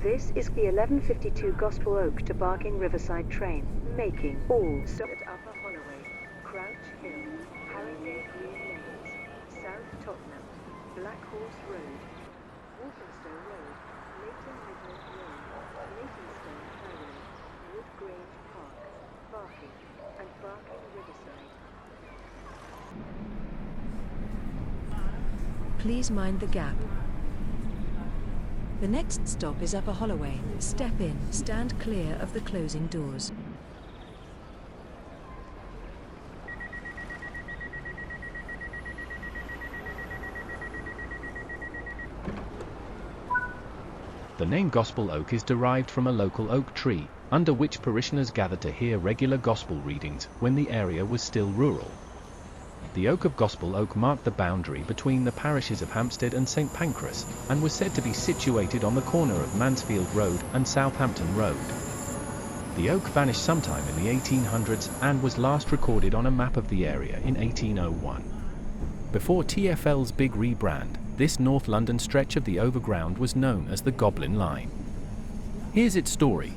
This is the 11:52 Gospel Oak to Barking Riverside train, making all stop at Upper Holloway, Crouch Hill, Haringey Green Lanes, South Tottenham, Black Horse Road, Walthamstow Road, Leighton Midland Road, Leytonstone Highway, Wood Grange Park, Barking, and Barking Riverside. Please mind the gap. The next stop is Upper Holloway. Step in, stand clear of the closing doors. The name Gospel Oak is derived from a local oak tree, under which parishioners gathered to hear regular gospel readings when the area was still rural. The oak of Gospel Oak marked the boundary between the parishes of Hampstead and St Pancras, and was said to be situated on the corner of Mansfield Road and Southampton Road. The oak vanished sometime in the 1800s and was last recorded on a map of the area in 1801. Before TfL's big rebrand, this North London stretch of the Overground was known as the Goblin Line. Here's its story.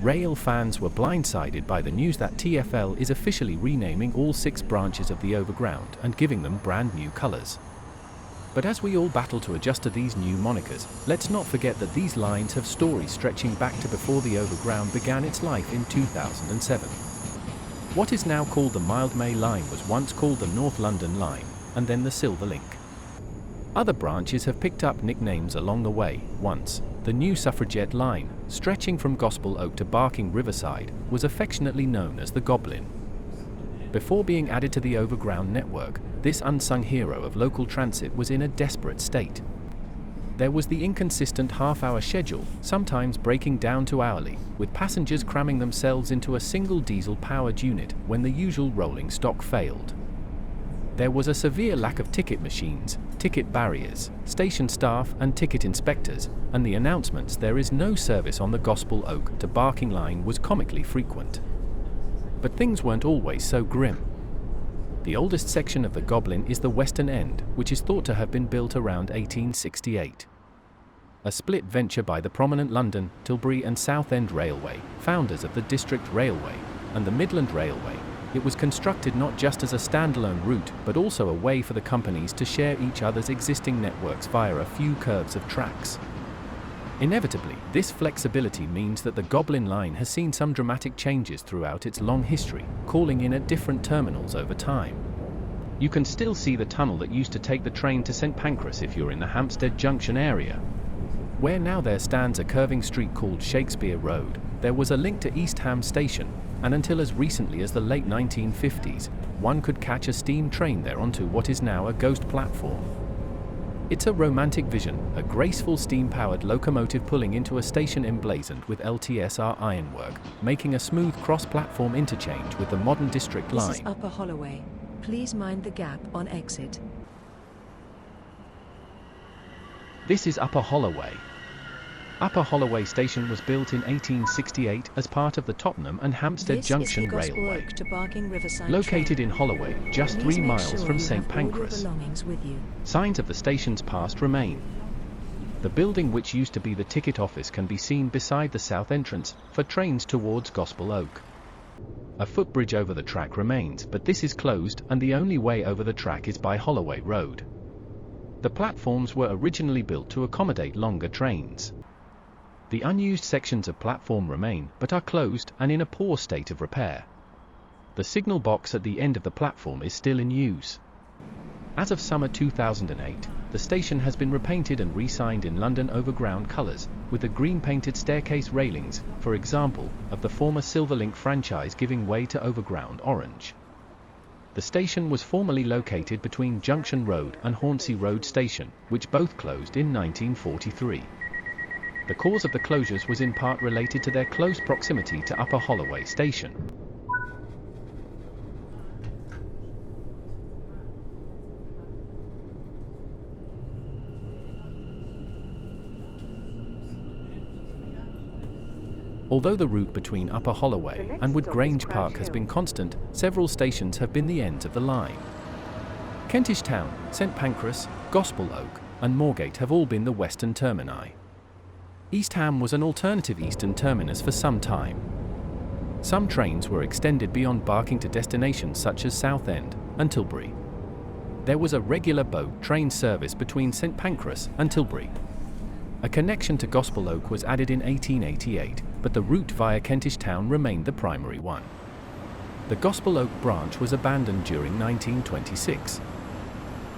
Rail fans were blindsided by the news that TfL is officially renaming all 6 branches of the Overground and giving them brand new colours. But as we all battle to adjust to these new monikers, let's not forget that these lines have stories stretching back to before the Overground began its life in 2007. What is now called the Mildmay Line was once called the North London Line, and then the Silver Link. Other branches have picked up nicknames along the way. Once, the new Suffragette Line, stretching from Gospel Oak to Barking Riverside, was affectionately known as the Goblin. Before being added to the Overground network, this unsung hero of local transit was in a desperate state. There was the inconsistent half-hour schedule, sometimes breaking down to hourly, with passengers cramming themselves into a single diesel-powered unit when the usual rolling stock failed. There was a severe lack of ticket machines, ticket barriers, station staff and ticket inspectors, and the announcements there is no service on the Gospel Oak to Barking line was comically frequent. But things weren't always so grim. The oldest section of the Goblin is the western end, which is thought to have been built around 1868. A split venture by the prominent London, Tilbury and Southend Railway, founders of the District Railway, and the Midland Railway, it was constructed not just as a standalone route but also a way for the companies to share each other's existing networks via a few curves of tracks. Inevitably, this flexibility means that the Goblin Line has seen some dramatic changes throughout its long history, calling in at different terminals over time. You can still see the tunnel that used to take the train to St Pancras if you're in the Hampstead Junction area. Where now there stands a curving street called Shakespeare Road, there was a link to East Ham Station, and until as recently as the late 1950s, one could catch a steam train there onto what is now a ghost platform. It's a romantic vision, a graceful steam-powered locomotive pulling into a station emblazoned with LTSR ironwork, making a smooth cross-platform interchange with the modern District Line. This is Upper Holloway. Please mind the gap on exit. This is Upper Holloway. Upper Holloway Station was built in 1868 as part of the Tottenham and Hampstead Junction Railway. Located in Holloway, just 3 miles from St Pancras. Signs of the station's past remain. The building which used to be the ticket office can be seen beside the south entrance, for trains towards Gospel Oak. A footbridge over the track remains, but this is closed and the only way over the track is by Holloway Road. The platforms were originally built to accommodate longer trains. The unused sections of platform remain, but are closed and in a poor state of repair. The signal box at the end of the platform is still in use. As of summer 2008, the station has been repainted and re-signed in London Overground colours, with the green painted staircase railings, for example, of the former Silverlink franchise giving way to Overground orange. The station was formerly located between Junction Road and Hornsey Road Station, which both closed in 1943. The cause of the closures was in part related to their close proximity to Upper Holloway Station. Although the route between Upper Holloway and Wood Grange Park has been constant, several stations have been the ends of the line. Kentish Town, St Pancras, Gospel Oak, and Moorgate have all been the western termini. East Ham was an alternative eastern terminus for some time. Some trains were extended beyond Barking to destinations such as Southend and Tilbury. There was a regular boat train service between St Pancras and Tilbury. A connection to Gospel Oak was added in 1888, but the route via Kentish Town remained the primary one. The Gospel Oak branch was abandoned during 1926.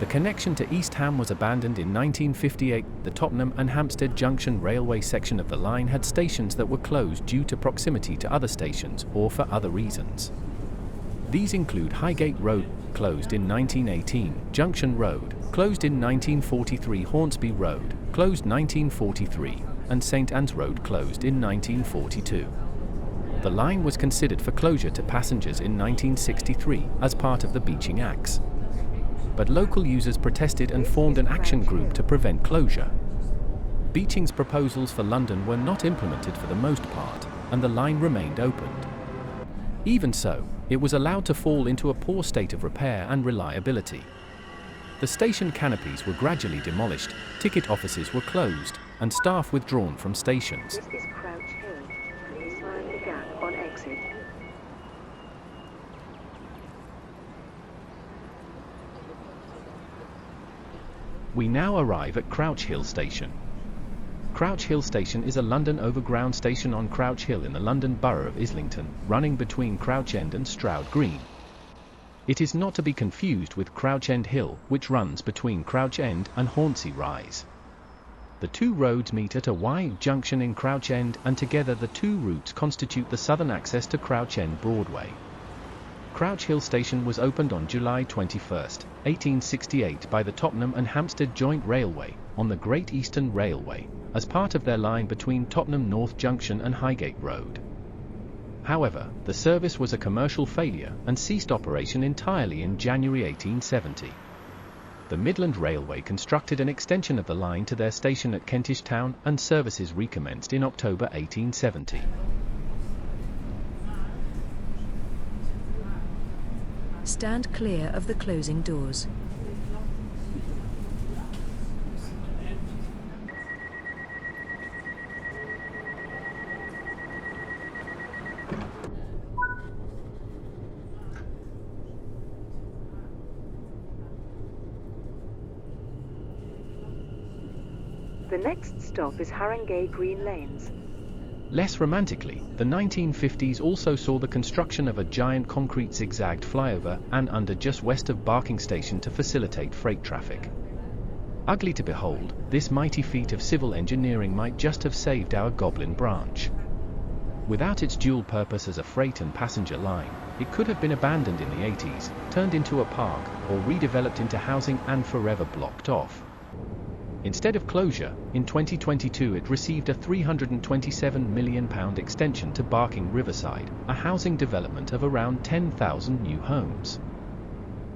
The connection to East Ham was abandoned in 1958. The Tottenham and Hampstead Junction railway section of the line had stations that were closed due to proximity to other stations or for other reasons. These include Highgate Road, closed in 1918, Junction Road, closed in 1943, Hornsby Road, closed 1943, and St Anne's Road, closed in 1942. The line was considered for closure to passengers in 1963 as part of the Beeching Acts. But local users protested and formed an action group to prevent closure. Beeching's proposals for London were not implemented for the most part, and the line remained opened. Even so, it was allowed to fall into a poor state of repair and reliability. The station canopies were gradually demolished, ticket offices were closed, and staff withdrawn from stations. This is Crouch Hill. Please mind the gap on exit. We now arrive at Crouch Hill Station. Crouch Hill Station is a London Overground station on Crouch Hill in the London Borough of Islington, running between Crouch End and Stroud Green. It is not to be confused with Crouch End Hill, which runs between Crouch End and Hornsey Rise. The two roads meet at a wide junction in Crouch End, and together the two routes constitute the southern access to Crouch End Broadway. Crouch Hill Station was opened on July 21, 1868 by the Tottenham and Hampstead Joint Railway, on the Great Eastern Railway, as part of their line between Tottenham North Junction and Highgate Road. However, the service was a commercial failure and ceased operation entirely in January 1870. The Midland Railway constructed an extension of the line to their station at Kentish Town, and services recommenced in October 1870. Stand clear of the closing doors. The next stop is Haringey Green Lanes. Less romantically, the 1950s also saw the construction of a giant concrete zigzagged flyover and under just west of Barking Station to facilitate freight traffic. Ugly to behold, this mighty feat of civil engineering might just have saved our Goblin branch. Without its dual purpose as a freight and passenger line, it could have been abandoned in the 80s, turned into a park, or redeveloped into housing and forever blocked off. Instead of closure, in 2022 it received a £327 million extension to Barking Riverside, a housing development of around 10,000 new homes.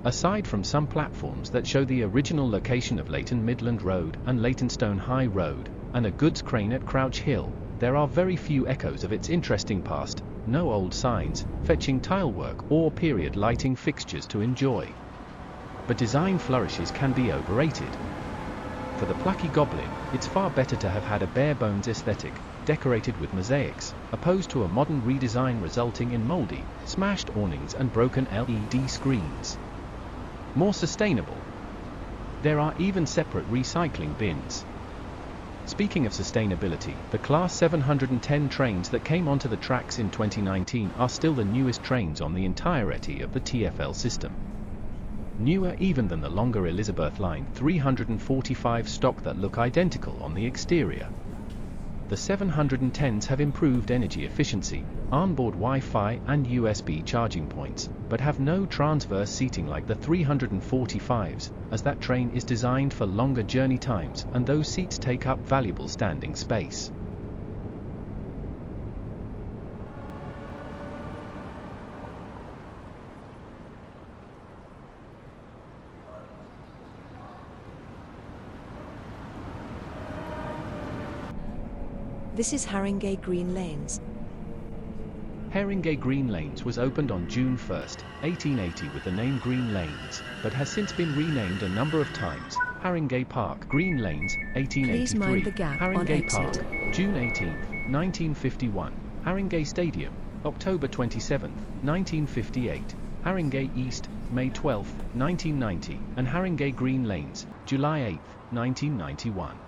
Aside from some platforms that show the original location of Leighton Midland Road and Leytonstone High Road, and a goods crane at Crouch Hill, there are very few echoes of its interesting past, no old signs, fetching tilework or period lighting fixtures to enjoy. But design flourishes can be overrated. For the plucky Goblin, it's far better to have had a bare-bones aesthetic, decorated with mosaics, opposed to a modern redesign resulting in mouldy, smashed awnings and broken LED screens. More sustainable. There are even separate recycling bins. Speaking of sustainability, the Class 710 trains that came onto the tracks in 2019 are still the newest trains on the entirety of the TfL system. Newer even than the longer Elizabeth Line 345 stock that look identical on the exterior. The 710s have improved energy efficiency, onboard Wi-Fi and USB charging points, but have no transverse seating like the 345s, as that train is designed for longer journey times and those seats take up valuable standing space. This is Haringey Green Lanes. Haringey Green Lanes was opened on June 1, 1880 with the name Green Lanes, but has since been renamed a number of times. Haringey Park Green Lanes, 1883, Please mind the gap on Haringey exit. Park, June 18, 1951, Haringey Stadium, October 27, 1958, Haringey East, May 12, 1990, and Haringey Green Lanes, July 8, 1991.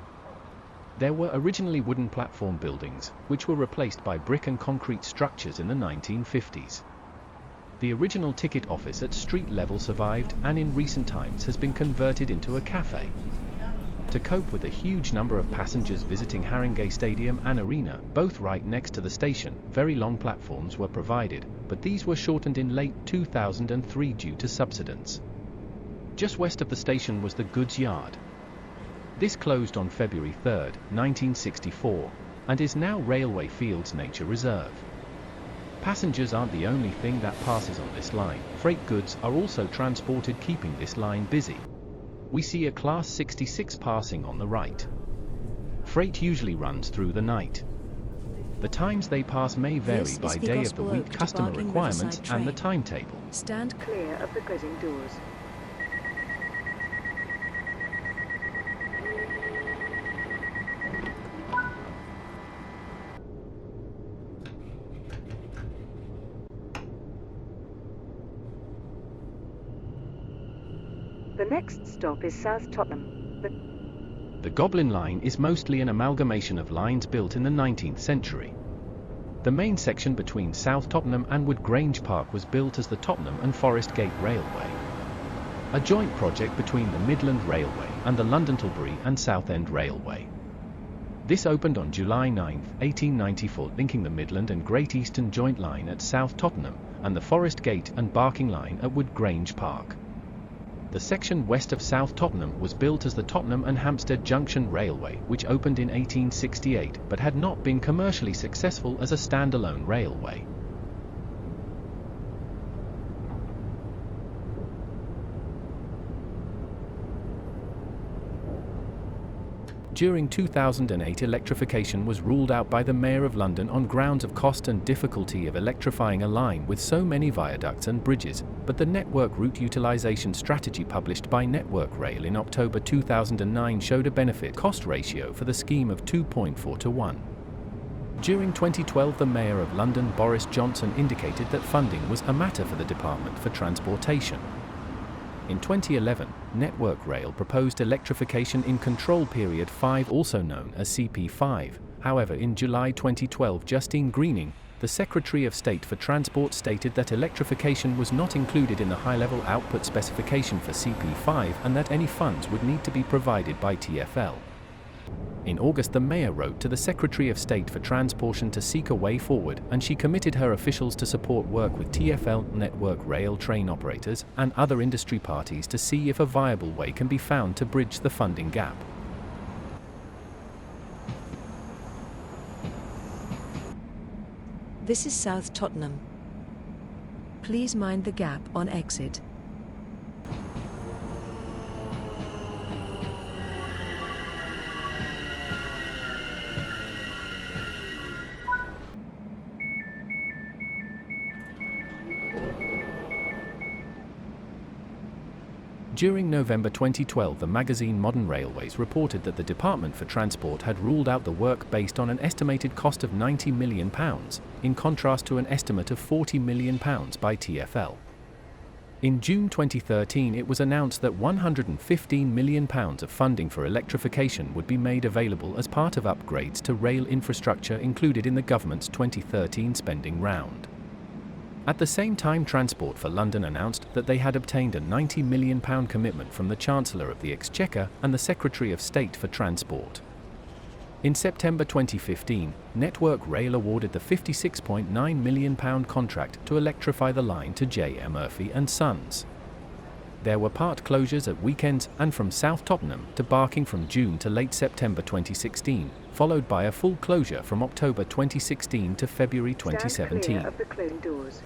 There were originally wooden platform buildings, which were replaced by brick and concrete structures in the 1950s. The original ticket office at street level survived and in recent times has been converted into a cafe. To cope with a huge number of passengers visiting Haringey Stadium and Arena, both right next to the station, very long platforms were provided, but these were shortened in late 2003 due to subsidence. Just west of the station was the goods yard. This closed on February 3, 1964, and is now Railway Fields Nature Reserve. Passengers aren't the only thing that passes on this line. Freight goods are also transported, keeping this line busy. We see a Class 66 passing on the right. Freight usually runs through the night. The times they pass may vary by day of the week, customer requirements, and the timetable. Stand Clear of the closing doors. The next stop is South Tottenham. The Goblin Line is mostly an amalgamation of lines built in the 19th century. The main section between South Tottenham and Wood Grange Park was built as the Tottenham and Forest Gate Railway, a joint project between the Midland Railway and the London Tilbury and Southend Railway. This opened on July 9, 1894, linking the Midland and Great Eastern Joint Line at South Tottenham and the Forest Gate and Barking Line at Wood Grange Park. The section west of South Tottenham was built as the Tottenham and Hampstead Junction Railway, which opened in 1868 but had not been commercially successful as a standalone railway. During 2008, electrification was ruled out by the Mayor of London on grounds of cost and difficulty of electrifying a line with so many viaducts and bridges, but the Network Route Utilisation Strategy published by Network Rail in October 2009 showed a benefit-cost ratio for the scheme of 2.4 to 1. During 2012, the Mayor of London, Boris Johnson, indicated that funding was a matter for the Department for Transportation. In 2011, Network Rail proposed electrification in Control Period 5, also known as CP5. However, in July 2012, Justine Greening, the Secretary of State for Transport, stated that electrification was not included in the high-level output specification for CP5 and that any funds would need to be provided by TfL. In August, the Mayor wrote to the Secretary of State for Transportation to seek a way forward, and she committed her officials to support work with TfL, Network Rail train operators, and other industry parties to see if a viable way can be found to bridge the funding gap. This is South Tottenham. Please mind the gap on exit. During November 2012, the magazine Modern Railways reported that the Department for Transport had ruled out the work based on an estimated cost of £90 million, in contrast to an estimate of £40 million by TfL. In June 2013, it was announced that £115 million of funding for electrification would be made available as part of upgrades to rail infrastructure included in the government's 2013 spending round. At the same time, Transport for London announced that they had obtained a £90 million commitment from the Chancellor of the Exchequer and the Secretary of State for Transport. In September 2015, Network Rail awarded the £56.9 million contract to electrify the line to J.M. Murphy and Sons. There were part closures at weekends and from South Tottenham to Barking from June to late September 2016, followed by a full closure from October 2016 to February 2017. Stand clear of the closing doors.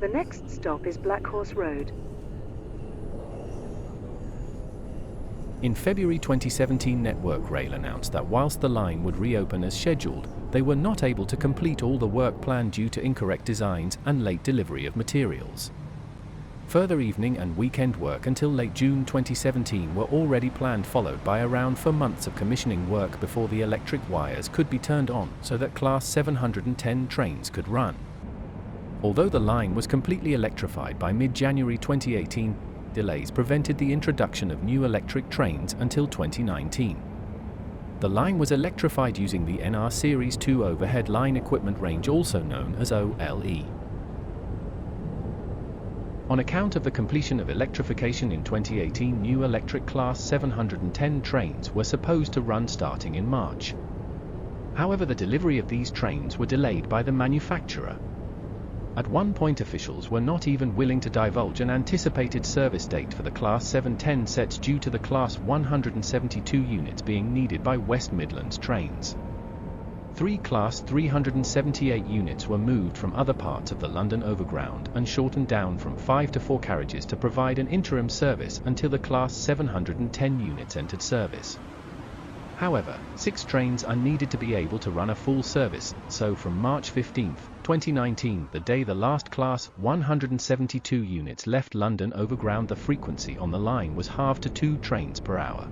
The next stop is Black Horse Road. In February 2017, Network Rail announced that whilst the line would reopen as scheduled, they were not able to complete all the work planned due to incorrect designs and late delivery of materials. Further evening and weekend work until late June 2017 were already planned, followed by around 4 months of commissioning work before the electric wires could be turned on so that Class 710 trains could run. Although the line was completely electrified by mid-January 2018, delays prevented the introduction of new electric trains until 2019. The line was electrified using the NR Series 2 overhead line equipment range, also known as OLE. On account of the completion of electrification in 2018, new electric Class 710 trains were supposed to run starting in March. However, the delivery of these trains were delayed by the manufacturer. At one point, officials were not even willing to divulge an anticipated service date for the Class 710 sets due to the Class 172 units being needed by West Midlands trains. 3 Class 378 units were moved from other parts of the London Overground and shortened down from 5 to 4 carriages to provide an interim service until the Class 710 units entered service. However, 6 trains are needed to be able to run a full service, so from March 15, 2019, the day the last Class 172 units left London Overground, the frequency on the line was halved to 2 trains per hour.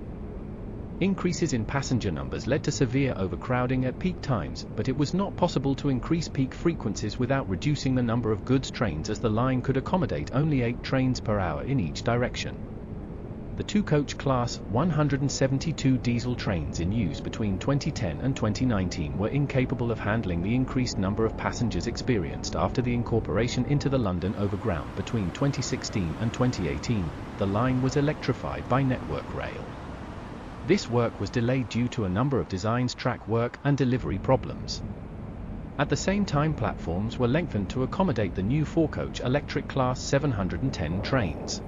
Increases in passenger numbers led to severe overcrowding at peak times, but it was not possible to increase peak frequencies without reducing the number of goods trains, as the line could accommodate only 8 trains per hour in each direction. The 2-coach Class 172 diesel trains in use between 2010 and 2019 were incapable of handling the increased number of passengers experienced after the incorporation into the London Overground between 2016 and 2018. The line was electrified by Network Rail. This work was delayed due to a number of designs, track work, and delivery problems. At the same time, platforms were lengthened to accommodate the new 4-coach electric Class 710 trains.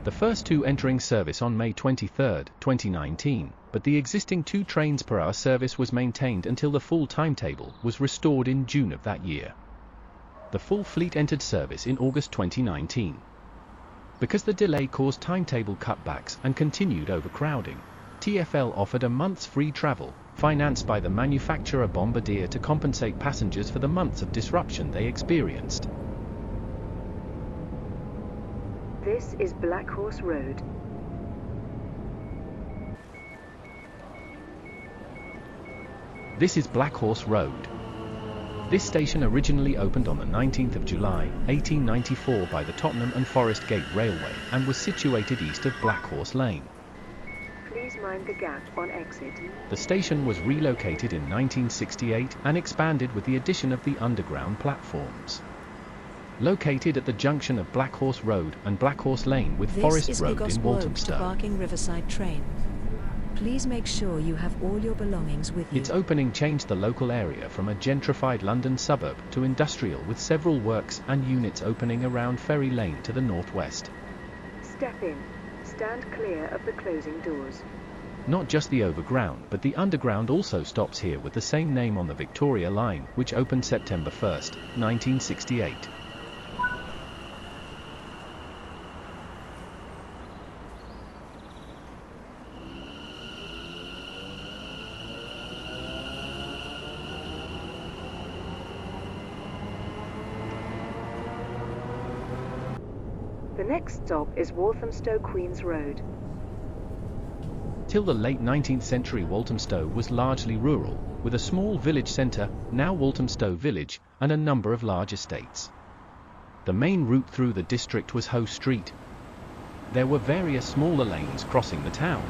The first 2 entering service on May 23, 2019, but the existing 2 trains per hour service was maintained until the full timetable was restored in June of that year. The full fleet entered service in August 2019. Because the delay caused timetable cutbacks and continued overcrowding, TfL offered a month's free travel, financed by the manufacturer Bombardier, to compensate passengers for the months of disruption they experienced. This is Black Horse Road. This is Black Horse Road. This station originally opened on the 19th of July, 1894 by the Tottenham and Forest Gate Railway and was situated east of Black Horse Lane. Please mind the gap on exit. The station was relocated in 1968 and expanded with the addition of the underground platforms. Located at the junction of Black Horse Road and Black Horse Lane with Forest Road in Walthamstow. To Barking Riverside train. Please make sure you have all your belongings with you. Its opening changed the local area from a gentrified London suburb to industrial, with several works and units opening around Ferry Lane to the northwest. Step in. Stand clear of the closing doors. Not just the overground, but the underground also stops here, with the same name on the Victoria Line, which opened September 1, 1968. The next stop is Walthamstow Queen's Road. Till the late 19th century, Walthamstow was largely rural, with a small village centre, now Walthamstow Village, and a number of large estates. The main route through the district was Hoe Street. There were various smaller lanes crossing the town.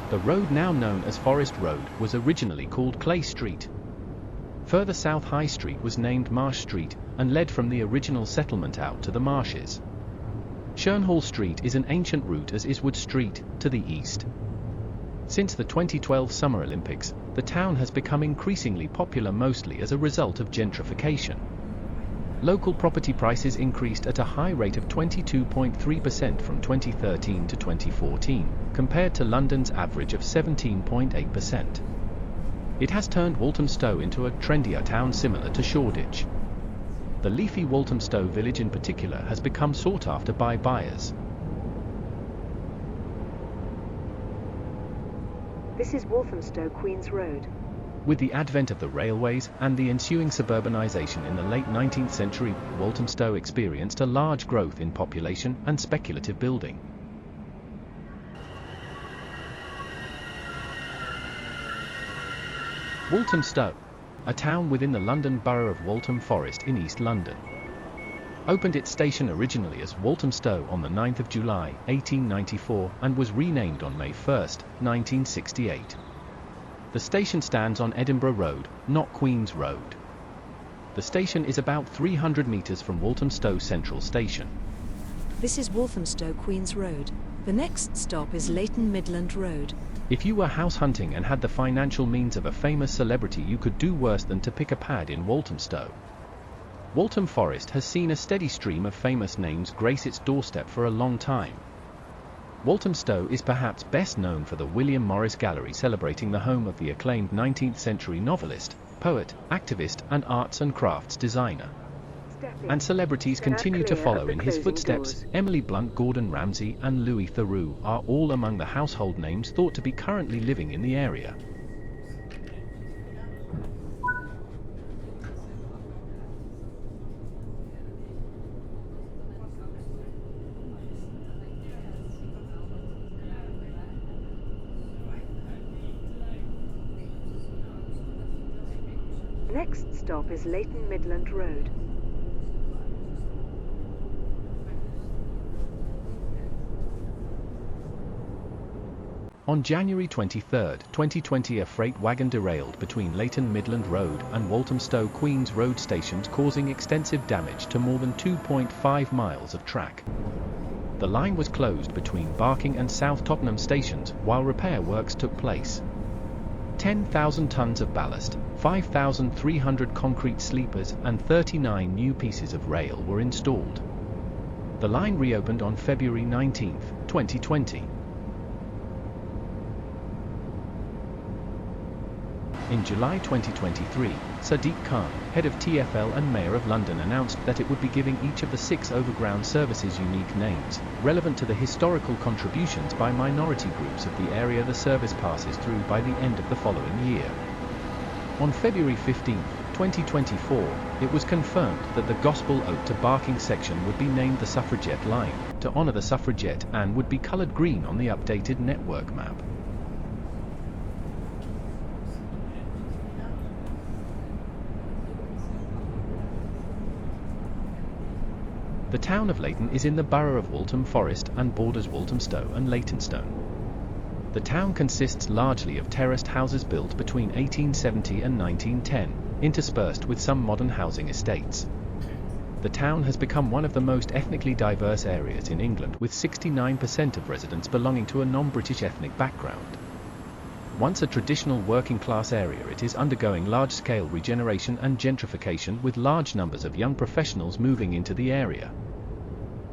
The road, now known as Forest Road, was originally called Clay Street. Further south, High Street was named Marsh Street, and led from the original settlement out to the marshes. Shernhall Street is an ancient route, as is Wood Street, to the east. Since the 2012 Summer Olympics, the town has become increasingly popular, mostly as a result of gentrification. Local property prices increased at a high rate of 22.3% from 2013 to 2014, compared to London's average of 17.8%. It has turned Walthamstow into a trendier town similar to Shoreditch. The leafy Walthamstow village in particular has become sought after by buyers. This is Walthamstow Queens Road. With the advent of the railways and the ensuing suburbanization in the late 19th century, Walthamstow experienced a large growth in population and speculative building. Walthamstow, a town within the London Borough of Waltham Forest in East London, opened its station originally as Walthamstow on the 9th of July, 1894 and was renamed on May 1, 1968. The station stands on Edinburgh Road, not Queen's Road. The station is about 300 metres from Walthamstow Central Station. This is Walthamstow Queens Road. The next stop is Leighton Midland Road. If you were house hunting and had the financial means of a famous celebrity, you could do worse than to pick a pad in Walthamstow. Waltham Forest has seen a steady stream of famous names grace its doorstep for a long time. Walthamstow is perhaps best known for the William Morris Gallery, celebrating the home of the acclaimed 19th century novelist, poet, activist and arts and crafts designer. And celebrities continue to follow in his footsteps. Emily Blunt, Gordon Ramsay and Louis Theroux are all among the household names thought to be currently living in the area. Next stop is Leighton Midland Road. On January 23, 2020, a freight wagon derailed between Leighton Midland Road and Walthamstow Queens Road stations, causing extensive damage to more than 2.5 miles of track. The line was closed between Barking and South Tottenham stations while repair works took place. 10,000 tons of ballast, 5,300 concrete sleepers and 39 new pieces of rail were installed. The line reopened on February 19, 2020. In July 2023, Sadiq Khan, head of TfL and Mayor of London, announced that it would be giving each of the 6 overground services unique names, relevant to the historical contributions by minority groups of the area the service passes through by the end of the following year. On February 15, 2024, it was confirmed that the Gospel Oak to Barking section would be named the Suffragette Line, to honour the suffragette, and would be coloured green on the updated network map. The town of Leighton is in the borough of Waltham Forest and borders Walthamstow and Leytonstone. The town consists largely of terraced houses built between 1870 and 1910, interspersed with some modern housing estates. The town has become one of the most ethnically diverse areas in England, with 69% of residents belonging to a non-British ethnic background. Once a traditional working-class area, it is undergoing large-scale regeneration and gentrification, with large numbers of young professionals moving into the area.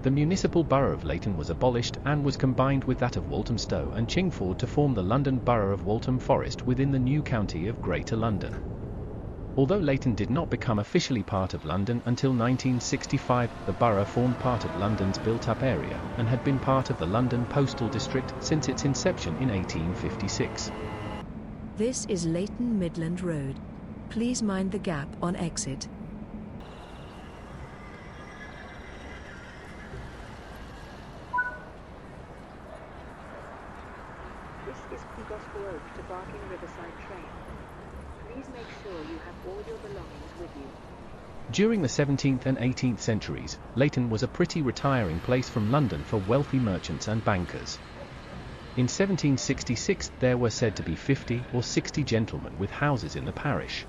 The municipal borough of Leighton was abolished and was combined with that of Walthamstow and Chingford to form the London Borough of Waltham Forest within the new county of Greater London. Although Leighton did not become officially part of London until 1965, the borough formed part of London's built-up area and had been part of the London Postal District since its inception in 1856. This is Leighton Midland Road. Please mind the gap on exit. This is the Gospel Oak to Barking Riverside train. Please make sure you have all your belongings with you. During the 17th and 18th centuries, Leighton was a pretty retiring place from London for wealthy merchants and bankers. In 1766 there were said to be 50 or 60 gentlemen with houses in the parish.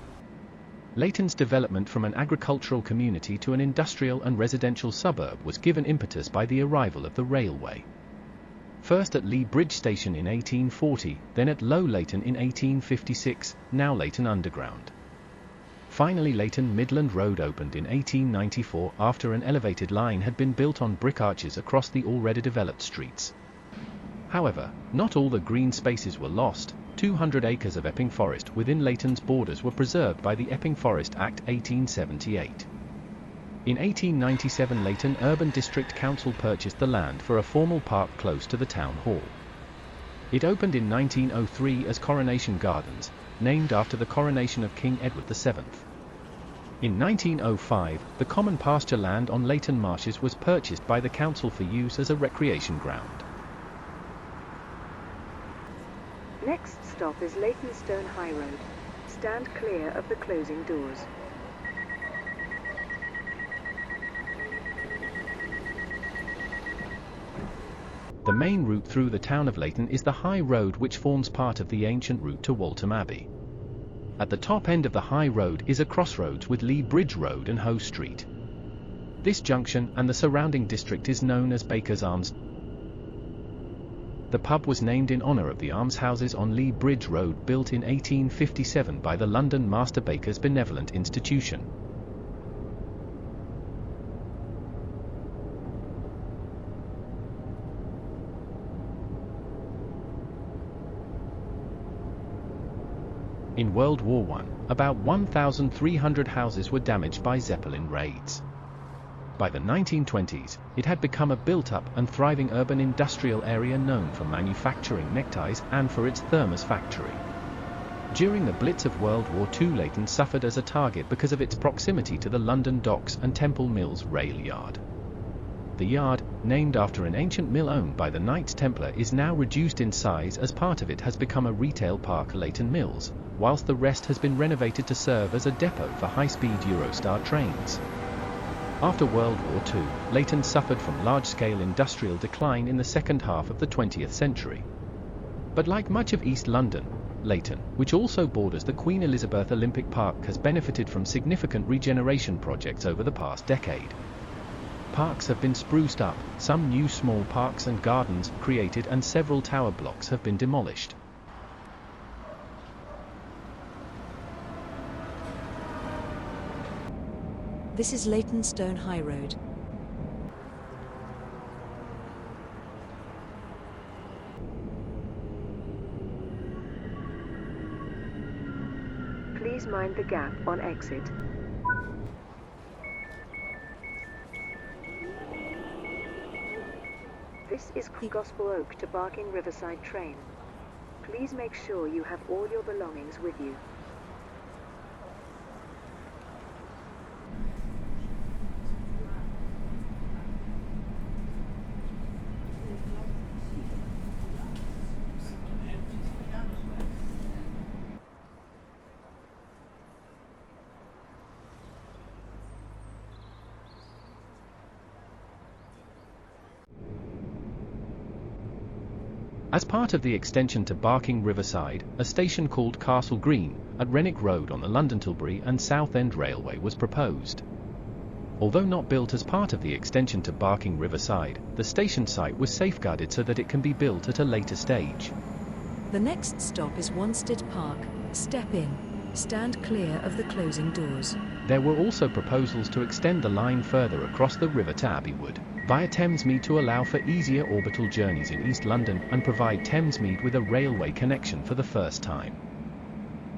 Leighton's development from an agricultural community to an industrial and residential suburb was given impetus by the arrival of the railway. First at Lea Bridge Station in 1840, then at Low Leighton in 1856, now Leighton Underground. Finally, Leighton Midland Road opened in 1894 after an elevated line had been built on brick arches across the already developed streets. However, not all the green spaces were lost. 200 acres of Epping Forest within Leighton's borders were preserved by the Epping Forest Act 1878. In 1897, Leighton Urban District Council purchased the land for a formal park close to the town hall. It opened in 1903 as Coronation Gardens, named after the coronation of King Edward VII. In 1905, the common pasture land on Leighton Marshes was purchased by the council for use as a recreation ground. Next stop is Leytonstone High Road. Stand clear of the closing doors. The main route through the town of Leighton is the High Road, which forms part of the ancient route to Waltham Abbey. At the top end of the High Road is a crossroads with Lee Bridge Road and Hoe Street. This junction and the surrounding district is known as Baker's Arms. The pub was named in honour of the almshouses on Lee Bridge Road, built in 1857 by the London Master Bakers Benevolent Institution. In World War I, about 1,300 houses were damaged by Zeppelin raids. By the 1920s, it had become a built-up and thriving urban industrial area known for manufacturing neckties and for its thermos factory. During the Blitz of World War II, Leighton suffered as a target because of its proximity to the London Docks and Temple Mills rail yard. The yard, named after an ancient mill owned by the Knights Templar, is now reduced in size as part of it has become a retail park, Leighton Mills, whilst the rest has been renovated to serve as a depot for high-speed Eurostar trains. After World War II, Leighton suffered from large-scale industrial decline in the second half of the 20th century. But like much of East London, Leighton, which also borders the Queen Elizabeth Olympic Park, has benefited from significant regeneration projects over the past decade. Parks have been spruced up, some new small parks and gardens created, and several tower blocks have been demolished. This is Leytonstone High Road. Please mind the gap on exit. This is Gospel Oak to Barking Riverside train. Please make sure you have all your belongings with you. As part of the extension to Barking Riverside, a station called Castle Green, at Renwick Road on the London-Tilbury and Southend Railway was proposed. Although not built as part of the extension to Barking Riverside, the station site was safeguarded so that it can be built at a later stage. The next stop is Wanstead Park. Step in. Stand clear of the closing doors. There were also proposals to extend the line further across the river to Abbeywood, via Thamesmead, to allow for easier orbital journeys in East London and provide Thamesmead with a railway connection for the first time.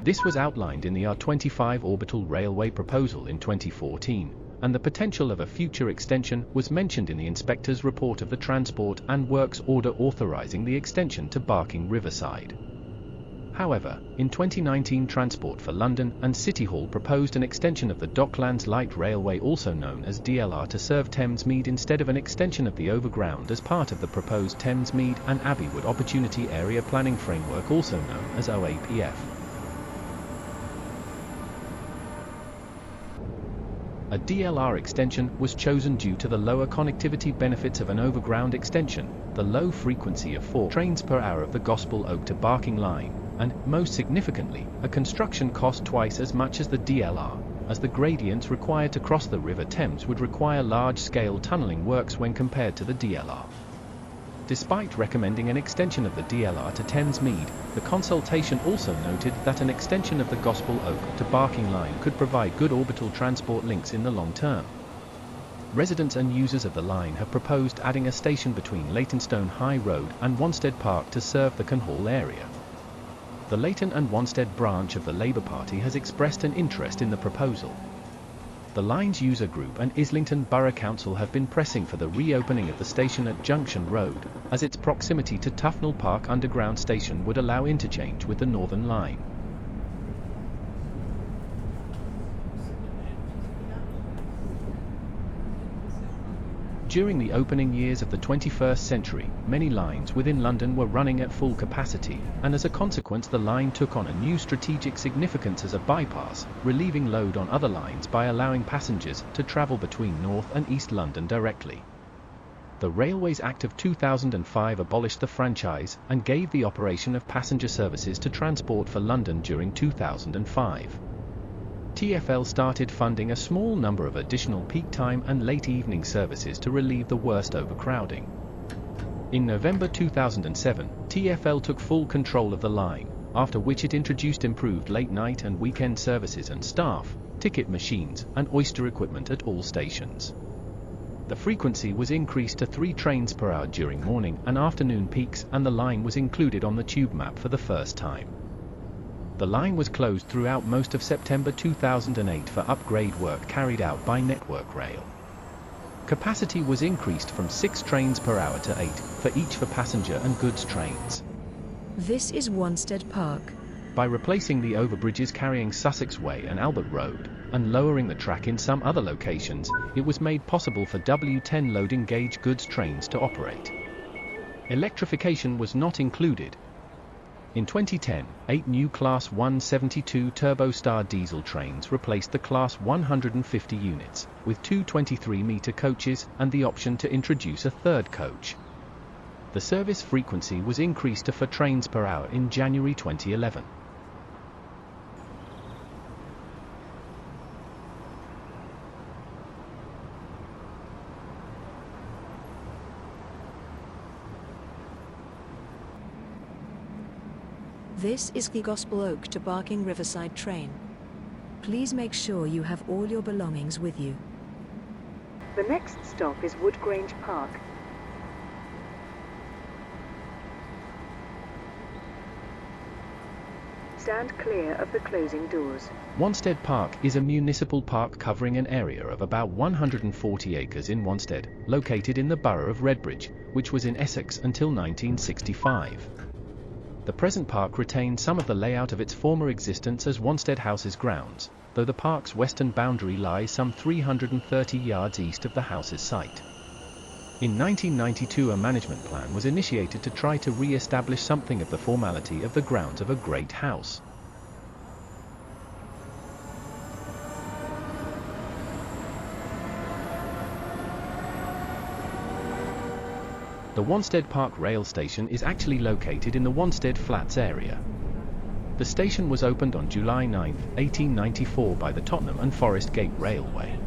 This was outlined in the R25 orbital railway proposal in 2014, and the potential of a future extension was mentioned in the inspector's report of the Transport and Works order authorising the extension to Barking Riverside. However, in 2019, Transport for London and City Hall proposed an extension of the Docklands Light Railway, also known as DLR, to serve Thamesmead instead of an extension of the overground as part of the proposed Thamesmead and Abbeywood Opportunity Area Planning Framework, also known as OAPF. A DLR extension was chosen due to the lower connectivity benefits of an overground extension, the low frequency of 4 trains per hour of the Gospel Oak to Barking Line, and, most significantly, a construction cost twice as much as the DLR, as the gradients required to cross the River Thames would require large-scale tunnelling works when compared to the DLR. Despite recommending an extension of the DLR to Thamesmead, the consultation also noted that an extension of the Gospel Oak to Barking Line could provide good orbital transport links in the long term. Residents and users of the line have proposed adding a station between Leytonstone High Road and Wanstead Park to serve the Canhall area. The Leighton and Wanstead branch of the Labour Party has expressed an interest in the proposal. The line's user group and Islington Borough Council have been pressing for the reopening of the station at Junction Road, as its proximity to Tufnell Park Underground Station would allow interchange with the Northern Line. During the opening years of the 21st century, many lines within London were running at full capacity, and as a consequence the line took on a new strategic significance as a bypass, relieving load on other lines by allowing passengers to travel between North and East London directly. The Railways Act of 2005 abolished the franchise and gave the operation of passenger services to Transport for London during 2005. TfL started funding a small number of additional peak time and late evening services to relieve the worst overcrowding. In November 2007, TfL took full control of the line, after which it introduced improved late night and weekend services and staff, ticket machines, and oyster equipment at all stations. The frequency was increased to 3 trains per hour during morning and afternoon peaks, and the line was included on the tube map for the first time. The line was closed throughout most of September 2008 for upgrade work carried out by Network Rail. Capacity was increased from 6 trains per hour to 8, for each for passenger and goods trains. This is Wanstead Park. By replacing the overbridges carrying Sussex Way and Albert Road, and lowering the track in some other locations, it was made possible for W10 loading gauge goods trains to operate. Electrification was not included. In 2010, 8 new Class 172 Turbostar diesel trains replaced the Class 150 units, with 2 23-metre coaches and the option to introduce a third coach. The service frequency was increased to 4 trains per hour in January 2011. This is the Gospel Oak to Barking Riverside train. Please make sure you have all your belongings with you. The next stop is Wood Grange Park. Stand clear of the closing doors. Wanstead Park is a municipal park covering an area of about 140 acres in Wanstead, located in the borough of Redbridge, which was in Essex until 1965. The present park retains some of the layout of its former existence as Wanstead House's grounds, though the park's western boundary lies some 330 yards east of the house's site. In 1992 a management plan was initiated to try to re-establish something of the formality of the grounds of a great house. The Wanstead Park rail station is actually located in the Wanstead Flats area. The station was opened on July 9, 1894 by the Tottenham and Forest Gate Railway.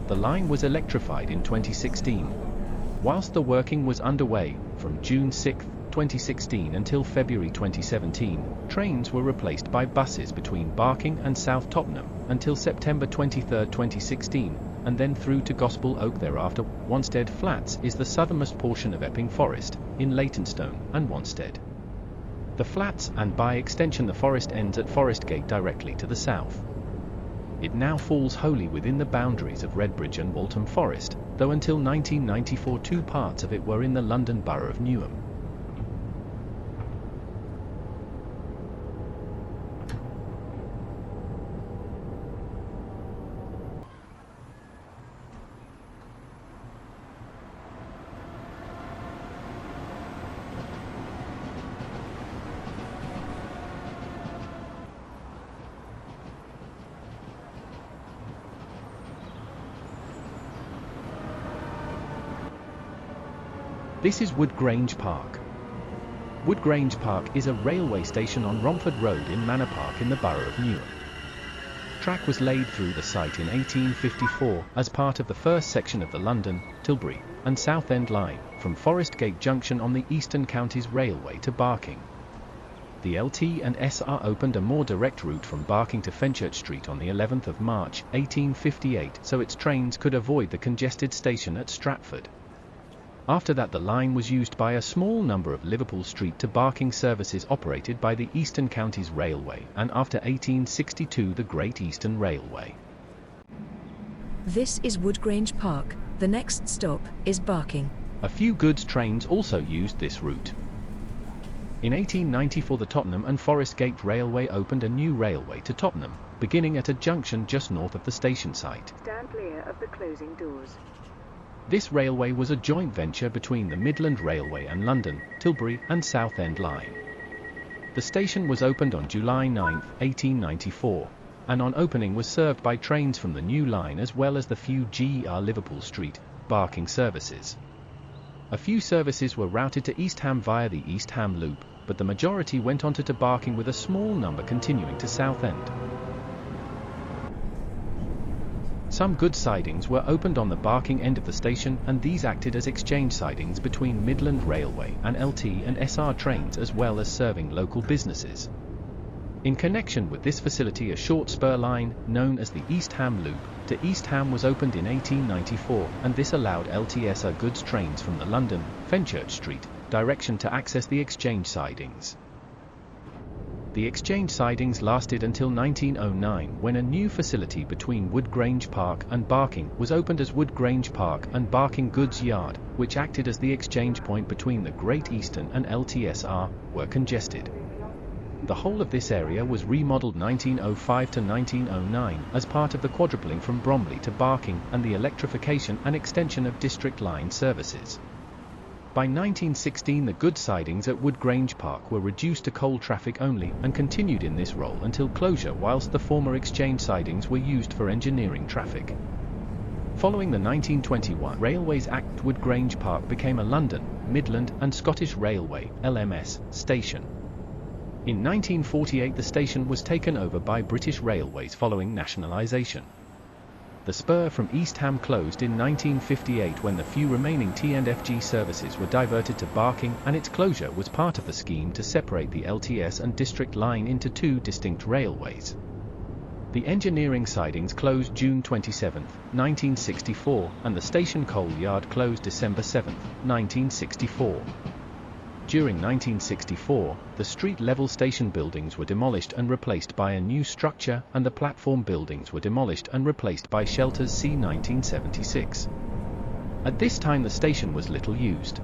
The line was electrified in 2016. Whilst the working was underway, from June 6, 2016 until February 2017, trains were replaced by buses between Barking and South Tottenham, until September 23, 2016, and then through to Gospel Oak thereafter. Wanstead Flats is the southernmost portion of Epping Forest, in Leytonstone and Wanstead. The flats, and by extension the forest, ends at Forest Gate directly to the south. It now falls wholly within the boundaries of Redbridge and Waltham Forest, though until 1994 2 parts of it were in the London Borough of Newham. This is Wood Grange Park. Wood Grange Park is a railway station on Romford Road in Manor Park in the Borough of Newham. Track was laid through the site in 1854 as part of the first section of the London, Tilbury, and Southend line, from Forest Gate Junction on the Eastern Counties Railway to Barking. The LT and SR opened a more direct route from Barking to Fenchurch Street on the 11th of March, 1858, so its trains could avoid the congested station at Stratford. After that the line was used by a small number of Liverpool Street to Barking services operated by the Eastern Counties Railway, and after 1862 the Great Eastern Railway. This is Woodgrange Park. The next stop is Barking. A few goods trains also used this route. In 1894 the Tottenham and Forest Gate Railway opened a new railway to Tottenham, beginning at a junction just north of the station site. Stand clear of the closing doors. This railway was a joint venture between the Midland Railway and London, Tilbury and Southend Line. The station was opened on July 9, 1894, and on opening was served by trains from the new line as well as the few GER Liverpool Street, Barking services. A few services were routed to East Ham via the East Ham Loop, but the majority went on to Barking with a small number continuing to Southend. Some good sidings were opened on the Barking end of the station, and these acted as exchange sidings between Midland Railway and LT and SR trains as well as serving local businesses. In connection with this facility a short spur line, known as the East Ham Loop, to East Ham was opened in 1894, and this allowed LTSR goods trains from the London, Fenchurch Street, direction to access the exchange sidings. The exchange sidings lasted until 1909 when a new facility between Woodgrange Park and Barking was opened as Woodgrange Park and Barking Goods Yard, which acted as the exchange point between the Great Eastern and LTSR, were congested. The whole of this area was remodelled 1905 to 1909 as part of the quadrupling from Bromley to Barking and the electrification and extension of District Line services. By 1916 the goods sidings at Woodgrange Park were reduced to coal traffic only and continued in this role until closure, whilst the former exchange sidings were used for engineering traffic. Following the 1921 Railways Act, Woodgrange Park became a London, Midland and Scottish Railway (LMS) station. In 1948 the station was taken over by British Railways following nationalisation. The spur from East Ham closed in 1958 when the few remaining T&FG services were diverted to Barking, and its closure was part of the scheme to separate the LTS and District Line into two distinct railways. The engineering sidings closed June 27, 1964, and the station coal yard closed December 7, 1964. During 1964, the street-level station buildings were demolished and replaced by a new structure, and the platform buildings were demolished and replaced by shelters c. 1976. At this time the station was little used.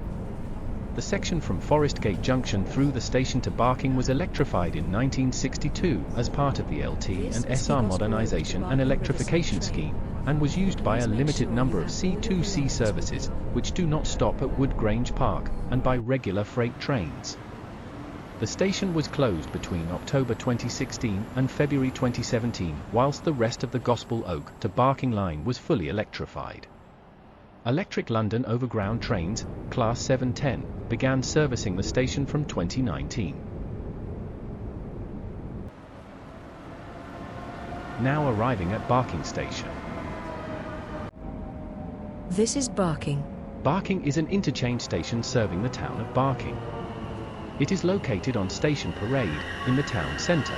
The section from Forest Gate Junction through the station to Barking was electrified in 1962 as part of the LT and SR modernisation and electrification scheme, and was used by a limited number of C2C services, which do not stop at Woodgrange Park, and by regular freight trains. The station was closed between October 2016 and February 2017, whilst the rest of the Gospel Oak to Barking line was fully electrified. Electric London Overground trains, Class 710, began servicing the station from 2019. Now arriving at Barking Station. This is Barking. Barking is an interchange station serving the town of Barking. It is located on Station Parade, in the town centre.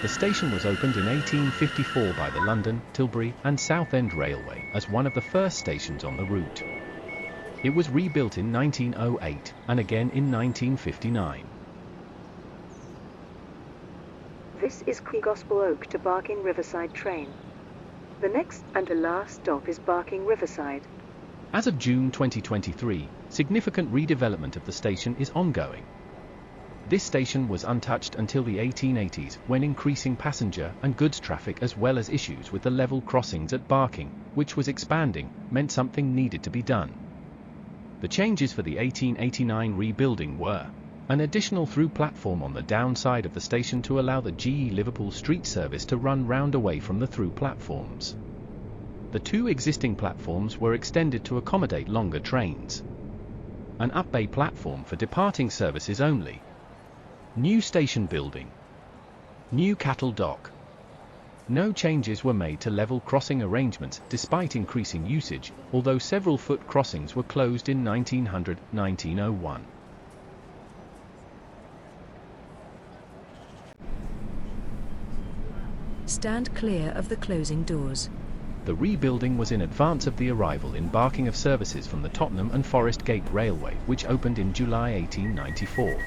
The station was opened in 1854 by the London, Tilbury and Southend Railway as one of the first stations on the route. It was rebuilt in 1908 and again in 1959. This is Gospel Oak to Barking Riverside train. The next and the last stop is Barking Riverside. As of June 2023, significant redevelopment of the station is ongoing. This station was untouched until the 1880s, when increasing passenger and goods traffic as well as issues with the level crossings at Barking, which was expanding, meant something needed to be done. The changes for the 1889 rebuilding were an additional through platform on the downside of the station to allow the GE Liverpool Street service to run round away from the through platforms. The two existing platforms were extended to accommodate longer trains. An up bay platform for departing services only. New station building. New cattle dock. No changes were made to level crossing arrangements despite increasing usage, although several foot crossings were closed in 1900-1901. Stand clear of the closing doors. The rebuilding was in advance of the arrival in Barking of services from the Tottenham and Forest Gate Railway, which opened in July 1894.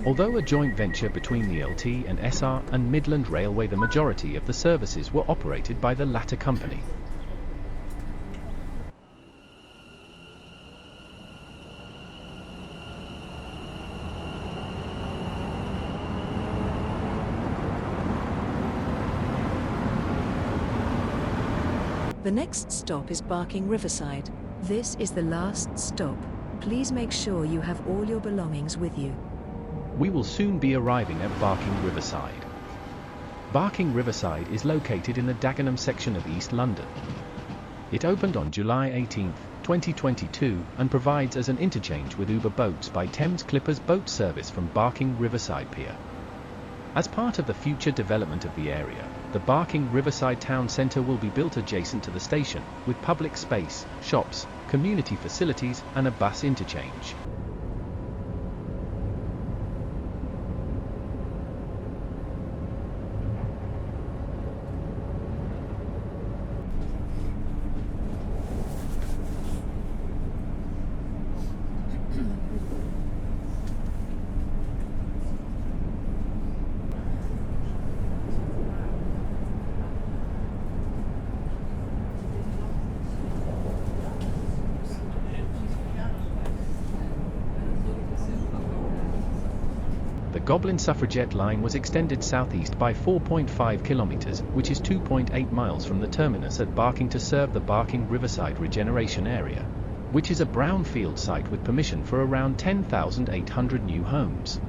Although a joint venture between the LT and SR and Midland Railway, the majority of the services were operated by the latter company. The next stop is Barking Riverside. This is the last stop. Please make sure you have all your belongings with you. We will soon be arriving at Barking Riverside. Barking Riverside is located in the Dagenham section of East London. It opened on July 18, 2022 and provides as an interchange with Uber boats by Thames Clippers boat service from Barking Riverside Pier. As part of the future development of the area, the Barking Riverside Town Centre will be built adjacent to the station, with public space, shops, community facilities and a bus interchange. The Goblin Suffragette line was extended southeast by 4.5 kilometers, which is 2.8 miles from the terminus at Barking to serve the Barking Riverside Regeneration Area, which is a brownfield site with permission for around 10,800 new homes.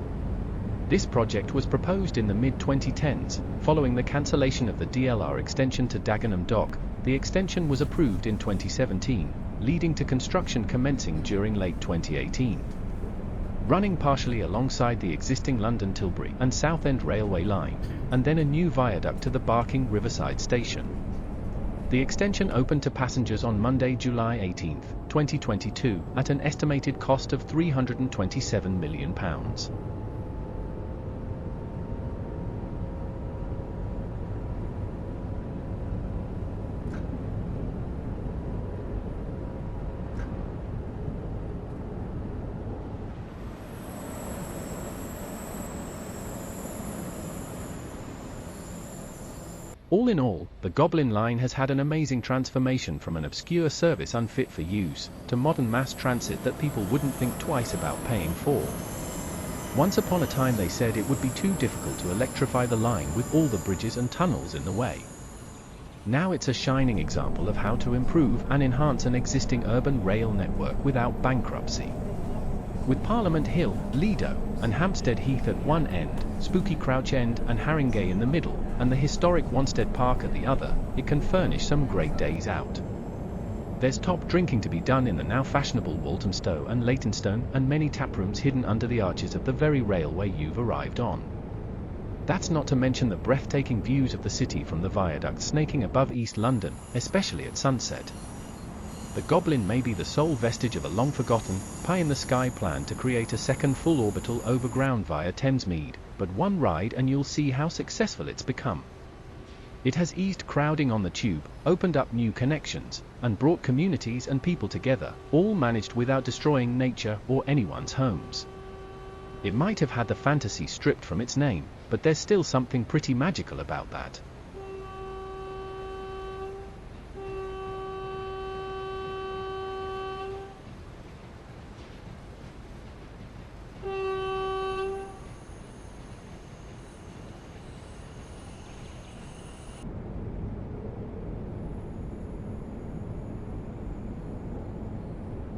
This project was proposed in the mid-2010s, following the cancellation of the DLR extension to Dagenham Dock. The extension was approved in 2017, leading to construction commencing during late 2018. Running partially alongside the existing London Tilbury and Southend Railway line, and then a new viaduct to the Barking Riverside station. The extension opened to passengers on Monday, July 18, 2022, at an estimated cost of £327 million. All in all, the Goblin Line has had an amazing transformation from an obscure service unfit for use, to modern mass transit that people wouldn't think twice about paying for. Once upon a time they said it would be too difficult to electrify the line with all the bridges and tunnels in the way. Now it's a shining example of how to improve and enhance an existing urban rail network without bankruptcy. With Parliament Hill, Lido, and Hampstead Heath at one end, Spooky Crouch End and Haringey in the middle, and the historic Wanstead Park at the other, it can furnish some great days out. There's top drinking to be done in the now fashionable Walthamstow and Leytonstone, and many taprooms hidden under the arches of the very railway you've arrived on. That's not to mention the breathtaking views of the city from the viaduct snaking above East London, especially at sunset. The Goblin may be the sole vestige of a long-forgotten, pie-in-the-sky plan to create a second full orbital overground via Thamesmead, but one ride and you'll see how successful it's become. It has eased crowding on the tube, opened up new connections, and brought communities and people together, all managed without destroying nature or anyone's homes. It might have had the fantasy stripped from its name, but there's still something pretty magical about that.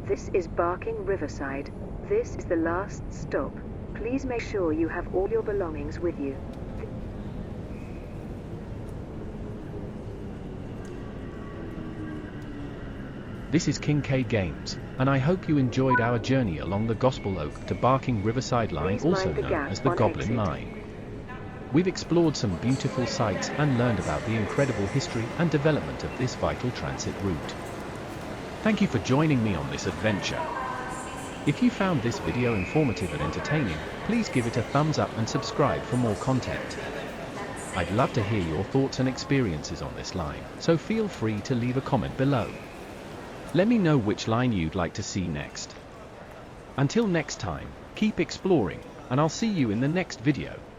This is Barking Riverside. This is the last stop. Please make sure you have all your belongings with you. This is King Kaye Games, and I hope you enjoyed our journey along the Gospel Oak to Barking Riverside Line, also known as the Goblin Line. We've explored some beautiful sights and learned about the incredible history and development of this vital transit route. Thank you for joining me on this adventure. If you found this video informative and entertaining, please give it a thumbs up and subscribe for more content. I'd love to hear your thoughts and experiences on this line, so feel free to leave a comment below. Let me know which line you'd like to see next. Until next time, keep exploring, and I'll see you in the next video.